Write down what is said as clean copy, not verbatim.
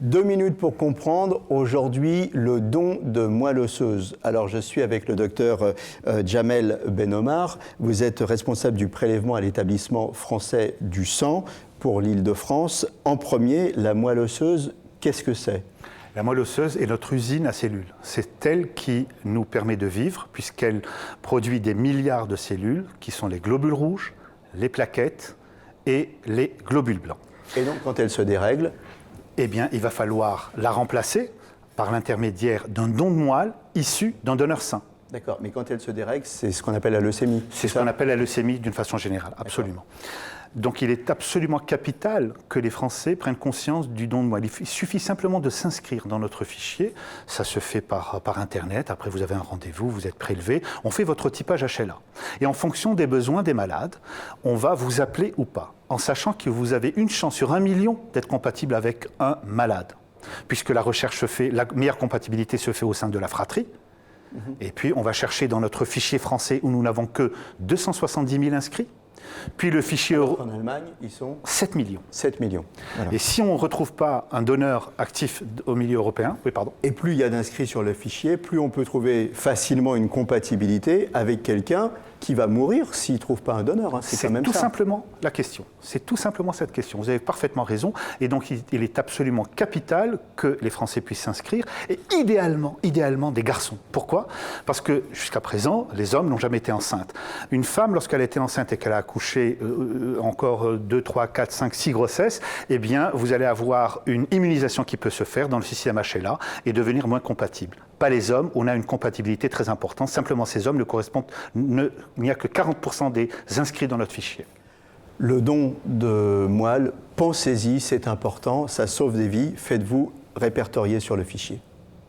2 minutes pour comprendre aujourd'hui le don de moelle osseuse. Alors je suis avec le docteur Djamel Benomar. Vous êtes responsable du prélèvement à l'établissement français du sang pour l'Île-de-France. En premier, la moelle osseuse, qu'est-ce que c'est ? La moelle osseuse est notre usine à cellules. C'est elle qui nous permet de vivre puisqu'elle produit des milliards de cellules qui sont les globules rouges, les plaquettes et les globules blancs. Et donc quand elle se dérègle, eh bien, il va falloir la remplacer par l'intermédiaire d'un don de moelle issu d'un donneur sain. D'accord, mais quand elle se dérègle, c'est ce qu'on appelle la leucémie. C'est ce qu'on appelle la leucémie d'une façon générale, absolument. Donc il est absolument capital que les Français prennent conscience du don de moelle. Il suffit simplement de s'inscrire dans notre fichier. Ça se fait par Internet. Après, vous avez un rendez-vous, vous êtes prélevé. On fait votre typage HLA. Et en fonction des besoins des malades, on va vous appeler ou pas, en sachant que vous avez une chance sur 1 million d'être compatible avec un malade. Puisque la recherche se fait, la meilleure compatibilité se fait au sein de la fratrie. Et puis, on va chercher dans notre fichier français où nous n'avons que 270 000 inscrits. Puis le fichier euro. En Allemagne, ils sont 7 millions. 7 millions. Voilà. Et si on ne retrouve pas un donneur actif au milieu européen, Et plus il y a d'inscrits sur le fichier, plus on peut trouver facilement une compatibilité avec quelqu'un qui va mourir s'il ne trouve pas un donneur. Hein. C'est quand même tout ça. simplement la question. C'est tout simplement cette question. Vous avez parfaitement raison. Et donc, il est absolument capital que les Français puissent s'inscrire. Et idéalement, des garçons. Pourquoi ? Parce que jusqu'à présent, les hommes n'ont jamais été enceintes. Une femme, lorsqu'elle a été enceinte et qu'elle a accouché encore 2, 3, 4, 5, 6 grossesses, eh bien, vous allez avoir une immunisation qui peut se faire dans le système HLA et devenir moins compatible. Pas les hommes, on a une compatibilité très importante. Simplement, ces hommes ne correspondent... Il n'y a que 40% des inscrits dans notre fichier. Le don de moelle, pensez-y, c'est important, ça sauve des vies. Faites-vous répertorier sur le fichier.